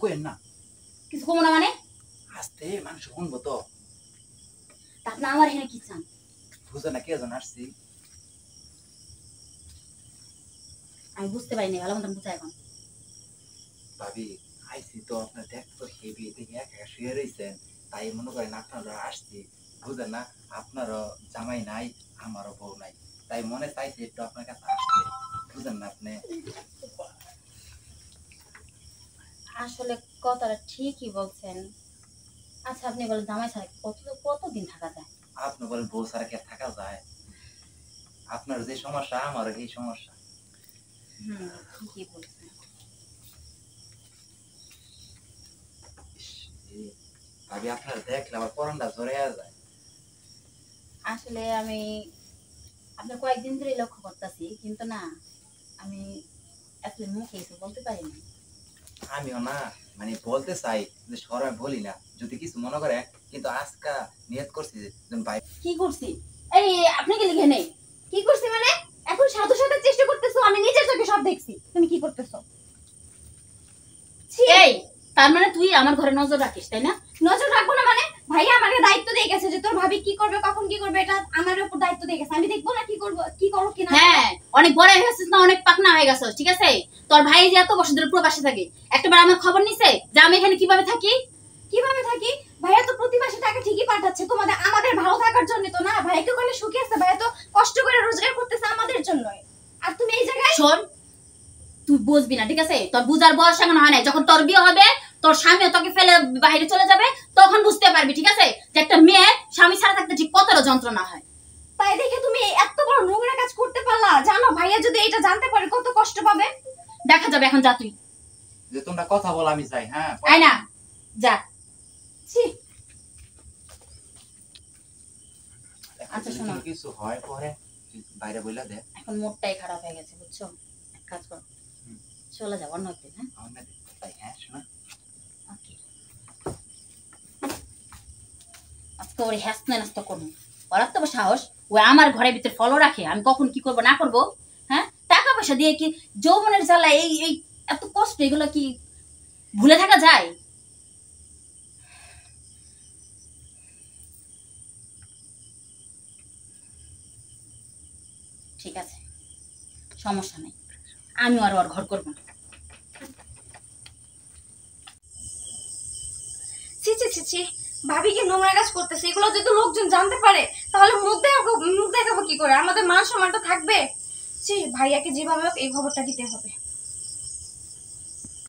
কইেন না। কিছু কমো না মানে? আস্তে মানুষ শুনবো তো। আপনি আমার এখানে কি চান? বুঝে না কে জন আসছি। আমি বুঝতে পারিনি, ভালো মতন বুঝা এখন। ভাবি আইসি তো আপনার দেখতো হেভি দেখে একা একা শুয়ে রয়েছেন, তাই মনে করেন আপনারা আসছি। বুঝেন না, আপনারও জামাই নাই, আমারও বউ নাই, তাই মনে চাইছে একটু আপনার কাছে আসতে। বুঝেন না আপনি? আসলে কথাটা ঠিকই বলছেন। আচ্ছা আপনি বলেন জামাই ছাড়া কতদিন থাকা যায়? আপনি বলেন বউ ছাড়া কে থাকা যায়? আপনার যে সমস্যা আমারও এই সমস্যা। ঠিকই বলছেন। ভাবি আপনার দেখলে আমার পরানটা ঝরে যায়। আসলে আমি আপনার কয়েকদিন ধরে লক্ষ্য করতেছি, কিন্তু না আমি আসলে মুখে কিছু বলতে পারি না। আমিও না মানে বলতে চাই যে সরাই বলি না, যদি কিছু মনে করে, কিন্তু আজকা নিয়ত করছি যে ভাই। কি করছি? এই আপনি কি লিখে নেই? কি করছি মানে? এখন সাধু সাধু চেষ্টা করতেছো, আমি নিজের চোখে সব দেখছি। তুমি কি করতেছো? এই তার মানে তুই আমার ঘরে নজর রাখিস, তাই না? নজর রাখবো না মানে? ভাইয়া আমাকে দায়িত্ব দিয়ে গেছে যে তোর ভাবি কি করবে, কখন কি করবে, এটা আমার উপর দায়িত্ব দিয়ে গেছে। আমি দেখবো না কি করবো, কি করো কিনা। হ্যাঁ, অনেক বড় হয়ে গেছিস না, অনেক পাকনা হয়ে গেছিস, ঠিক আছে? তোর ভাই যে এত বছর ধরে প্রবাসে থাকে, একটাবার আমার খবর নিছে যে আমি এখানে কিভাবে থাকি? কিভাবে থাকি? ভাইয়া তো প্রতি মাসে টাকা ঠিকই পাঠাচ্ছে তোমাদের, আমাদের ভালো থাকার জন্য তো না। ভাইয়া কি কোনো সুখী আছে? ভাইয়া তো কষ্ট করে রোজগার করতেছে আমাদের জন্যই। আর তুমি এই জায়গায় শোন, তুই বুঝবি না, ঠিক আছে? তোর বুঝার বয়স এখন হয় না। যখন তোর বিয়ে হবে, তোর স্বামী তোকে ফেলে বাইরে চলে যাবে, তখন বুঝতে পারবি, ঠিক আছে? যে একটা মেয়ে স্বামী ছাড়া থাকতে ঠিক কতটা যন্ত্রণা হয়। তাই দেখে তুমি এত বড় নোংরা কাজ করতে পারলা? জানো ভাইয়া যদি এটা জানতে পারে কত কষ্ট পাবে। দেখা যাবে, এখন যা তুই। যে তোমরা কথা বল আমি যাই। হ্যাঁ আই না, যা। ছি। আচ্ছা শোনো, কিছু হয় পরে বাইরে বইলা দে। এখন মুডটাই খারাপ হয়ে গেছে, বুঝছো? এক কাজ করো, চলে যাও অন্য একদিন। হ্যাঁ অন্য দিন তাই। হ্যাঁ শোনা, ওকে। আজকে ওর হ্যাসনা নাস্তা করবো। ওর তো সাহস, ও আমার ঘরের ভিতরে ফলো রাখে, আমি কখন কি করবো না করবো? হ্যাঁ, টাকা পয়সা দিয়ে কি যৌবনের জ্বালা, এই এই এত কষ্ট, এগুলো কি ভুলে থাকা যায়? ঠিক আছে, সমস্যা নেই, আমি আর ওর ঘর করবো না। ছি ছি ছি ছি, ভাবি কি নোংরা কাজ করতেছে? এগুলো যদি লোকজন জানতে পারে তাহলে মুখ দেখাবো কি করে? আমাদের মান সম্মানটা থাকবে? ছি, ভাইয়াকে যেভাবে হোক এই খবরটা দিতে হবে।